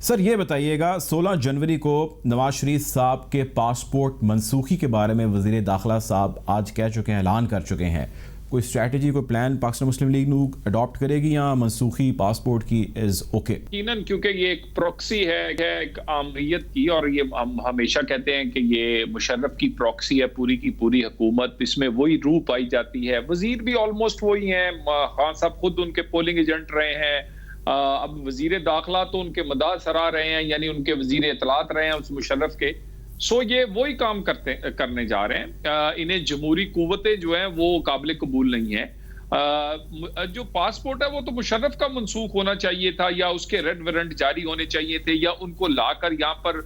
سر یہ بتائیے گا 16 جنوری کو نواز شریف صاحب کے پاسپورٹ منسوخی کے بارے میں وزیر داخلہ صاحب آج کہہ چکے ہیں، اعلان کر چکے ہیں، کوئی اسٹریٹجی کوئی plan Pakistan Muslim league نوگ adapt کرے گی یا منسوخی پاسپورٹ کی از اوکے؟ یقیناً کیونکہ یہ ایک پروکسی ہے ایک عامریت کی، اور یہ ہم ہمیشہ کہتے ہیں کہ یہ مشرف کی پروکسی ہے پوری کی پوری حکومت، اس میں وہی روح پائی جاتی ہے۔ وزیر بھی آلموسٹ وہی ہیں، خان صاحب خود ان کے پولنگ ایجنٹ رہے ہیں، اب وزیر داخلہ تو ان کے مداح سرا رہے ہیں، یعنی ان کے وزیر اطلاعات رہے ہیں اس مشرف کے، سو یہ وہی کام کرنے جا رہے ہیں۔ انہیں جمہوری قوتیں جو ہیں وہ قابل قبول نہیں ہیں۔ جو پاسپورٹ ہے وہ تو مشرف کا منسوخ ہونا چاہیے تھا، یا اس کے ریڈ وارنٹ جاری ہونے چاہیے تھے، یا ان کو لا کر یہاں پر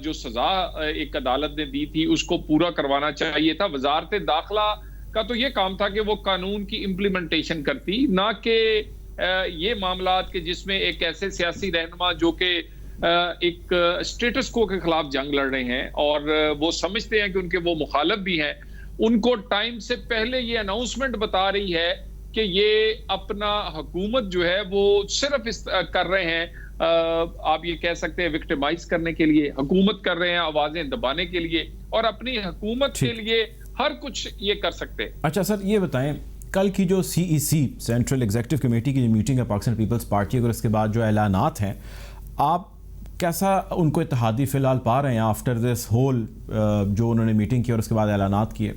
جو سزا ایک عدالت نے دی تھی اس کو پورا کروانا چاہیے تھا۔ وزارت داخلہ کا تو یہ کام تھا کہ وہ قانون کی امپلیمنٹیشن کرتی، نہ کہ یہ معاملات کہ جس میں ایک ایسے سیاسی رہنما جو کہ ایک اسٹیٹس کو کے خلاف جنگ لڑ رہے ہیں اور وہ سمجھتے ہیں کہ ان کے وہ مخالف بھی ہیں، ان کو ٹائم سے پہلے یہ اناؤنسمنٹ بتا رہی ہے کہ یہ اپنا حکومت جو ہے وہ صرف کر رہے ہیں، آپ یہ کہہ سکتے ہیں وکٹمائز کرنے کے لیے، حکومت کر رہے ہیں آوازیں دبانے کے لیے، اور اپنی حکومت کے لیے ہر کچھ یہ کر سکتے ہیں۔ اچھا سر یہ بتائیں، کل کی جو سی ای سی سینٹرل ایگزیکٹو کمیٹی کی جو میٹنگ ہے پاکستان پیپلز پارٹی، اور اس کے بعد جو اعلانات ہیں، آپ کیسا ان کو اتحادی فی الحال پا رہے ہیں آفٹر دس ہول جو انہوں نے میٹنگ کی اور اس کے بعد اعلانات کیے؟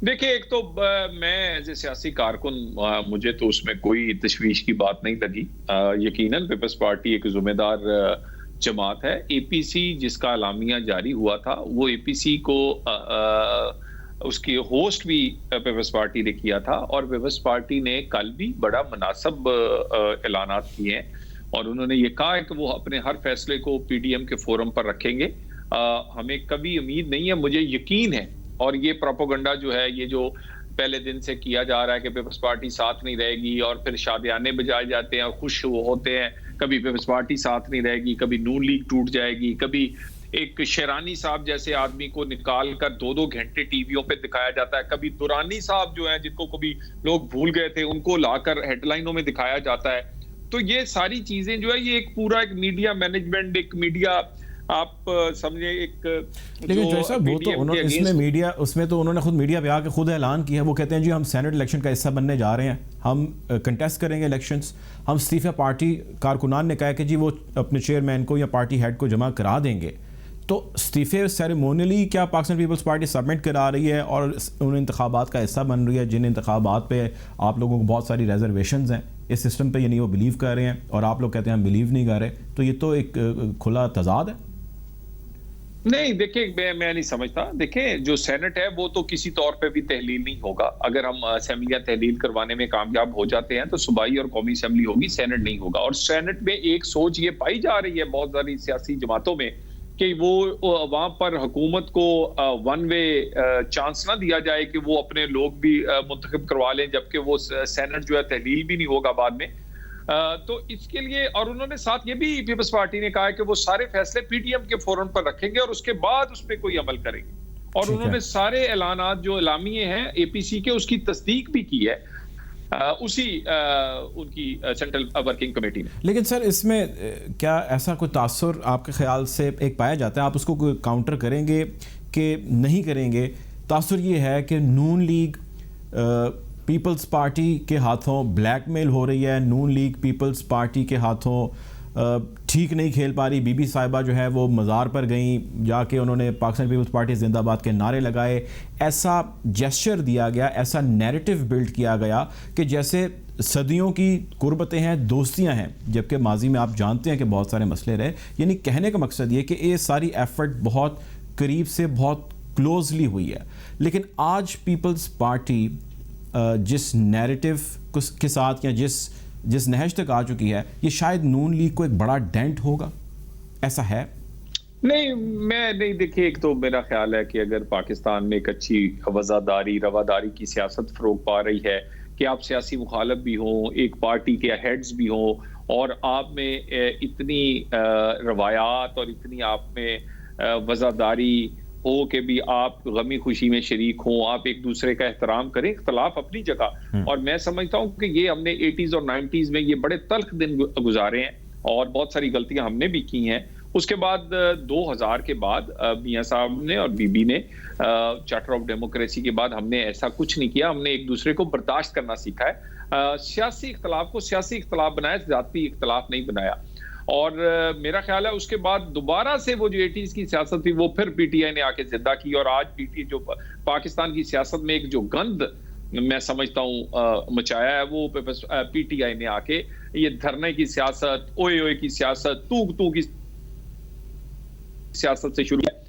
دیکھیں، ایک تو میں ایز اے سیاسی کارکن مجھے تو اس میں کوئی تشویش کی بات نہیں لگی۔ یقیناً پیپلز پارٹی ایک ذمہ دار جماعت ہے۔ اے پی سی جس کا اعلامیہ جاری ہوا تھا، وہ اے پی سی کو اس کی ہوسٹ بھی پیپلز پارٹی نے کیا تھا، اور پیپلز پارٹی نے کل بھی بڑا مناسب اعلانات کیے ہیں، اور انہوں نے یہ کہا ہے کہ وہ اپنے ہر فیصلے کو پی ڈی ایم کے فورم پر رکھیں گے۔ ہمیں کبھی امید نہیں ہے، مجھے یقین ہے، اور یہ پروپیگنڈا جو ہے یہ جو پہلے دن سے کیا جا رہا ہے کہ پیپلز پارٹی ساتھ نہیں رہے گی، اور پھر شادیانے بجائے جاتے ہیں اور خوش ہوتے ہیں، کبھی پیپلز پارٹی ساتھ نہیں رہے گی، کبھی نون لیگ ٹوٹ جائے گی، کبھی ایک شیرانی صاحب جیسے آدمی کو نکال کر 2 گھنٹے ٹی ویوں پہ دکھایا جاتا ہے، کبھی دورانی صاحب جو ہیں جن کو کبھی لوگ بھول گئے تھے ان کو لا کر ہیڈ لائنوں میں دکھایا جاتا ہے۔ تو یہ ساری چیزیں جو ہے یہ ایک پورا ایک میڈیا مینجمنٹ، ایک میڈیا آپ سمجھے ایک، لیکن جو صاحب وہ تو اس میں میڈیا، اس میں تو انہوں نے خود میڈیا پہ آ کے خود اعلان کیا ہے، وہ کہتے ہیں جی ہم سینٹ الیکشن کا حصہ بننے جا رہے ہیں، ہم کنٹیسٹ کریں گے الیکشنز، ہم استعفیٰ پارٹی کارکنان نے کہا کہ جی وہ اپنے چیئرمین کو یا پارٹی ہیڈ کو جمع کرا دیں گے، تو استعفے سیریمونیلی کیا پاکستان پیپلز پارٹی سبمٹ کرا رہی ہے اور ان انتخابات کا حصہ بن رہی ہے جن انتخابات پہ آپ لوگوں کو بہت ساری ریزرویشنز ہیں اس سسٹم پہ، یعنی وہ بلیو کر رہے ہیں اور آپ لوگ کہتے ہیں ہم بلیو نہیں کر رہے، تو یہ تو ایک کھلا تضاد ہے۔ نہیں دیکھیں، میں نہیں سمجھتا۔ دیکھیں، جو سینٹ ہے وہ تو کسی طور پہ بھی تحلیل نہیں ہوگا، اگر ہم اسمبلیاں تحلیل کروانے میں کامیاب ہو جاتے ہیں تو صوبائی اور قومی اسمبلی ہوگی، سینٹ نہیں ہوگا۔ اور سینٹ میں ایک سوچ یہ پائی جا رہی ہے بہت ساری سیاسی جماعتوں میں کہ وہ وہاں پر حکومت کو ون وے چانس نہ دیا جائے کہ وہ اپنے لوگ بھی منتخب کروا لیں، جبکہ وہ سینٹ جو ہے تحلیل بھی نہیں ہوگا بعد میں۔ تو اس کے لیے، اور انہوں نے ساتھ یہ بھی پیپلز پارٹی نے کہا ہے کہ وہ سارے فیصلے پی ٹی ایم کے فورم پر رکھیں گے اور اس کے بعد اس پہ کوئی عمل کریں گے، اور انہوں نے سارے اعلانات جو اعلامیے ہیں اے پی سی کے اس کی تصدیق بھی کی ہے اسی ان کی سینٹرل ورکنگ کمیٹی نے۔ لیکن سر اس میں کیا ایسا کوئی تاثر آپ کے خیال سے ایک پایا جاتا ہے، آپ اس کو کوئی کاؤنٹر کریں گے کہ نہیں کریں گے؟ تاثر یہ ہے کہ نون لیگ پیپلز پارٹی کے ہاتھوں بلیک میل ہو رہی ہے، نون لیگ پیپلز پارٹی کے ہاتھوں ٹھیک نہیں کھیل پا رہی، بی بی صاحبہ جو ہے وہ مزار پر گئیں، جا کے انہوں نے پاکستان پیپلز پارٹی زندہ باد کے نعرے لگائے، ایسا جیسچر دیا گیا، ایسا نیریٹو بلڈ کیا گیا کہ جیسے صدیوں کی قربتیں ہیں، دوستیاں ہیں، جبکہ ماضی میں آپ جانتے ہیں کہ بہت سارے مسئلے رہے۔ یعنی کہنے کا مقصد یہ کہ یہ ساری ایفرٹ بہت قریب سے بہت کلوزلی ہوئی ہے، لیکن آج پیپلز پارٹی جس نیریٹو کے ساتھ یا جس نہج تک آ چکی ہے، یہ شاید نون لیگ کو ایک بڑا ڈینٹ ہوگا، ایسا ہے؟ نہیں، میں نہیں، دیکھیں، ایک تو میرا خیال ہے کہ اگر پاکستان میں ایک اچھی وفاداری رواداری کی سیاست فروغ پا رہی ہے کہ آپ سیاسی مخالف بھی ہوں، ایک پارٹی کے ہیڈز بھی ہوں، اور آپ میں اتنی روایات اور اتنی آپ میں وفاداری ہو کہ بھی آپ غمی خوشی میں شریک ہوں، آپ ایک دوسرے کا احترام کریں، اختلاف اپنی جگہ، اور میں سمجھتا ہوں کہ یہ ہم نے 80s اور 90s میں یہ بڑے تلخ دن گزارے ہیں، اور بہت ساری غلطیاں ہم نے بھی کی ہیں. اس کے بعد 2000 کے بعد میاں صاحب نے اور بی بی نے چارٹر آف ڈیموکریسی کے بعد ہم نے ایسا کچھ نہیں کیا. ہم نے ایک دوسرے کو برداشت کرنا سیکھا ہے. سیاسی اختلاف کو سیاسی اختلاف بنایا, ذاتی اختلاف نہیں بنایا. اور میرا خیال ہے اس کے بعد دوبارہ سے وہ جو 80s کی سیاست تھی وہ پھر پی ٹی آئی نے آ کے زندہ کی, اور آج پی ٹی جو پاکستان کی سیاست میں ایک جو گند میں سمجھتا ہوں مچایا ہے, وہ پی ٹی آئی نے آ کے یہ دھرنے کی سیاست, اوئے اوئے کی سیاست, تو کی سیاست سے شروع ہے.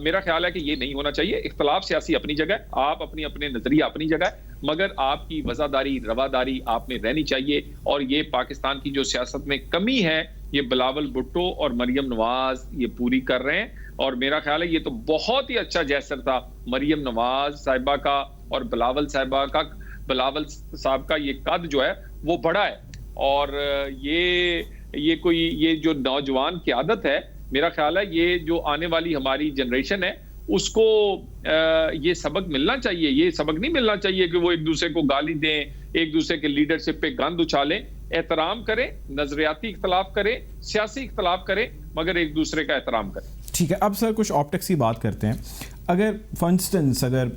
میرا خیال ہے کہ یہ نہیں ہونا چاہیے. اختلاف سیاسی اپنی جگہ, آپ اپنے نظریہ اپنی جگہ, مگر آپ کی وفاداری رواداری آپ میں رہنی چاہیے. اور یہ پاکستان کی جو سیاست میں کمی ہے یہ بلاول بھٹو اور مریم نواز یہ پوری کر رہے ہیں. اور میرا خیال ہے یہ تو بہت ہی اچھا جیسر تھا مریم نواز صاحبہ کا اور بلاول صاحب کا یہ قد جو ہے وہ بڑا ہے. اور یہ جو نوجوان قیادت ہے, میرا خیال ہے یہ جو آنے والی ہماری جنریشن ہے اس کو یہ سبق ملنا چاہیے. یہ سبق نہیں ملنا چاہیے کہ وہ ایک دوسرے کو گالی دیں, ایک دوسرے کے لیڈرشپ پہ گند اچھالیں. احترام کریں, نظریاتی اختلاف کریں, سیاسی اختلاف کریں, مگر ایک دوسرے کا احترام کریں. ٹھیک ہے, اب سر کچھ آپٹکس کی بات کرتے ہیں. اگر فار انسٹنس اگر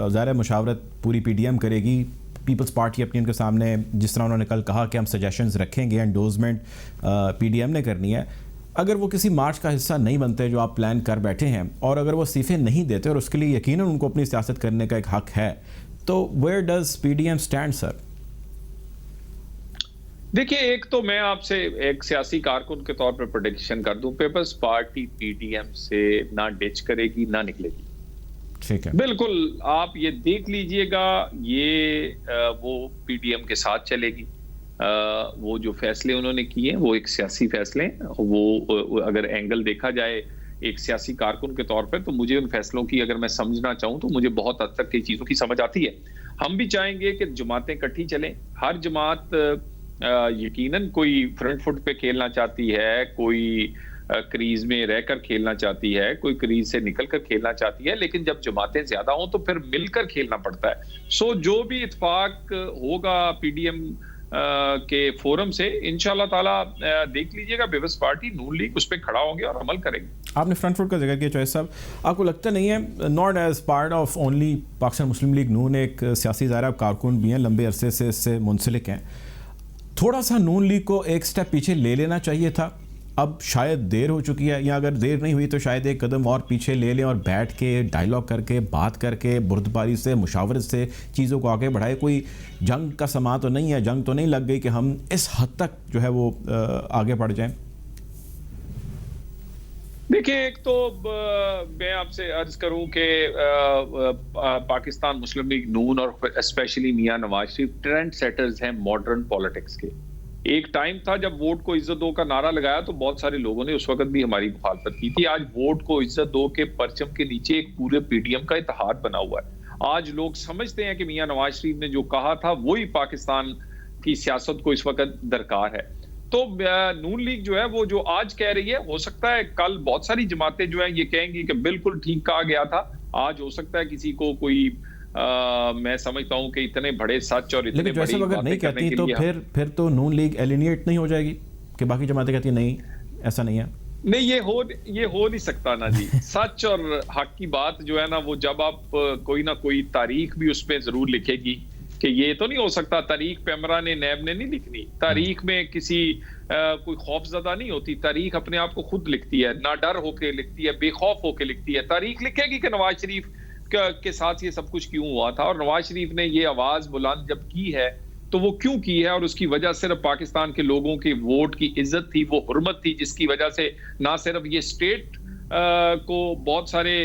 ظاہر مشاورت پوری پی ڈی ایم کرے گی, پیپلز پارٹی اپنی ان کے سامنے جس طرح انہوں نے کل کہا کہ ہم سجیشنز رکھیں گے, انڈوزمنٹ پی ڈی ایم نے کرنی ہے. اگر وہ کسی مارچ کا حصہ نہیں بنتے جو آپ پلان کر بیٹھے ہیں, اور اگر وہ استعفے نہیں دیتے, اور اس کے لیے یقیناً ان کو اپنی سیاست کرنے کا ایک حق ہے, تو where does P D M stand sir? دیکھیے, ایک تو میں آپ سے ایک سیاسی کارکن کے طور پر پریڈکشن کر دوں, پیپلز پارٹی پی ڈی ایم سے نہ ڈچ کرے گی نہ نکلے گی. ٹھیک ہے, بالکل آپ یہ دیکھ لیجئے گا, یہ وہ پی ڈی ایم کے ساتھ چلے گی. وہ جو فیصلے انہوں نے کیے وہ ایک سیاسی فیصلے ہیں. وہ اگر اینگل دیکھا جائے ایک سیاسی کارکن کے طور پہ, تو مجھے ان فیصلوں کی اگر میں سمجھنا چاہوں تو مجھے بہت حد تک کئی چیزوں کی سمجھ آتی ہے. ہم بھی چاہیں گے کہ جماعتیں کٹھی چلیں. ہر جماعت یقیناً کوئی فرنٹ فٹ پہ کھیلنا چاہتی ہے, کوئی کریز میں رہ کر کھیلنا چاہتی ہے, کوئی کریز سے نکل کر کھیلنا چاہتی ہے, لیکن جب جماعتیں زیادہ ہوں تو پھر مل کر کھیلنا پڑتا ہے. سو جو بھی اتفاق ہوگا پی ڈی ایم کے فورم سے, انشاءاللہ تعالی دیکھ لیجئے گا پیپلز پارٹی نون لیگ اس پہ کھڑا ہوں گے اور عمل کریں گے. آپ نے فرنٹ فٹ کا ذکر کیا چوہے صاحب, آپ کو لگتا نہیں ہے not as part of only Pakistan Muslim League Noon, ایک سیاسی ظاہر کارکن بھی ہیں, لمبے عرصے سے اس سے منسلک ہیں, تھوڑا سا نون لیگ کو ایک سٹیپ پیچھے لے لینا چاہیے تھا؟ اب شاید دیر ہو چکی ہے, یا اگر دیر نہیں ہوئی تو شاید ایک قدم اور پیچھے لے لیں اور بیٹھ کے ڈائلاگ کر کے بات کر کے بردباری سے مشاورت سے چیزوں کو آگے بڑھائے. کوئی جنگ کا سما تو نہیں ہے, جنگ تو نہیں لگ گئی کہ ہم اس حد تک جو ہے وہ آگے بڑھ جائیں؟ دیکھیں, ایک تو میں آپ سے عرض کروں کہ پاکستان مسلم لیگ نون اور especially Mian Nawaz Sharif trend setters ہیں ماڈرن پولیٹکس کے. ایک ٹائم تھا جب ووٹ کو عزت دو کا نعرہ لگایا تو بہت سارے لوگوں نے اس وقت بھی ہماری مخالفت کی تھی. آج ووٹ کو عزت دو کے پرچم کے نیچے ایک پورے پی ڈی ایم کا اتحاد بنا ہوا ہے. آج لوگ سمجھتے ہیں کہ میاں نواز شریف نے جو کہا تھا وہی پاکستان کی سیاست کو اس وقت درکار ہے. تو نون لیگ جو ہے وہ جو آج کہہ رہی ہے, ہو سکتا ہے کل بہت ساری جماعتیں جو ہیں یہ کہیں گی کہ بالکل ٹھیک کہا گیا تھا. آج ہو سکتا ہے کسی کو کوئی میں سمجھتا ہوں کہ اتنے بڑے سچ اور اتنے بڑی اگر نہیں کہتی تو پھر تو نون لیگ ایلینیٹ نہیں ہو جائے گی کہ باقی جماعتیں کہتی ہیں نہیں ایسا نہیں ہے؟ نہیں, یہ ہو نہیں سکتا نا جی. سچ اور حق کی بات جو ہے نا, وہ جب آپ کوئی نہ کوئی تاریخ بھی اس پہ ضرور لکھے گی کہ یہ تو نہیں ہو سکتا. تاریخ پیمرا نے نیب نے نہیں لکھنی. تاریخ میں کسی کوئی خوف زدہ نہیں ہوتی. تاریخ اپنے آپ کو خود لکھتی ہے, نہ ڈر ہو کے لکھتی ہے, بے خوف ہو کے لکھتی ہے. تاریخ لکھے گی کہ نواز شریف کے ساتھ یہ سب کچھ کیوں ہوا تھا, اور نواز شریف نے یہ آواز بلند جب کی ہے تو وہ کیوں کی ہے, اور اس کی وجہ صرف پاکستان کے لوگوں کے ووٹ کی عزت تھی, وہ حرمت تھی, جس کی وجہ سے نہ صرف یہ اسٹیٹ کو بہت سارے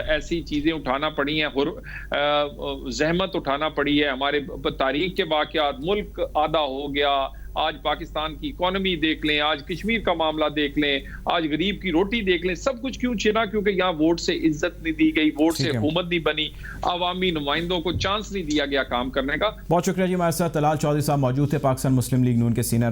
ایسی چیزیں اٹھانا پڑی ہیں, زحمت اٹھانا پڑی ہے. ہمارے تاریخ کے واقعات, ملک آدھا ہو گیا. آج پاکستان کی اکانومی دیکھ لیں, آج کشمیر کا معاملہ دیکھ لیں, آج غریب کی روٹی دیکھ لیں, سب کچھ کیوں چھنا؟ کیونکہ یہاں ووٹ سے عزت نہیں دی گئی, ووٹ سے حکومت نہیں بنی, عوامی نمائندوں کو چانس نہیں دیا گیا کام کرنے کا. بہت شکریہ جی. ہمارے ساتھ طلال چودھری صاحب موجود تھے, پاکستان مسلم لیگ نون کے سینئر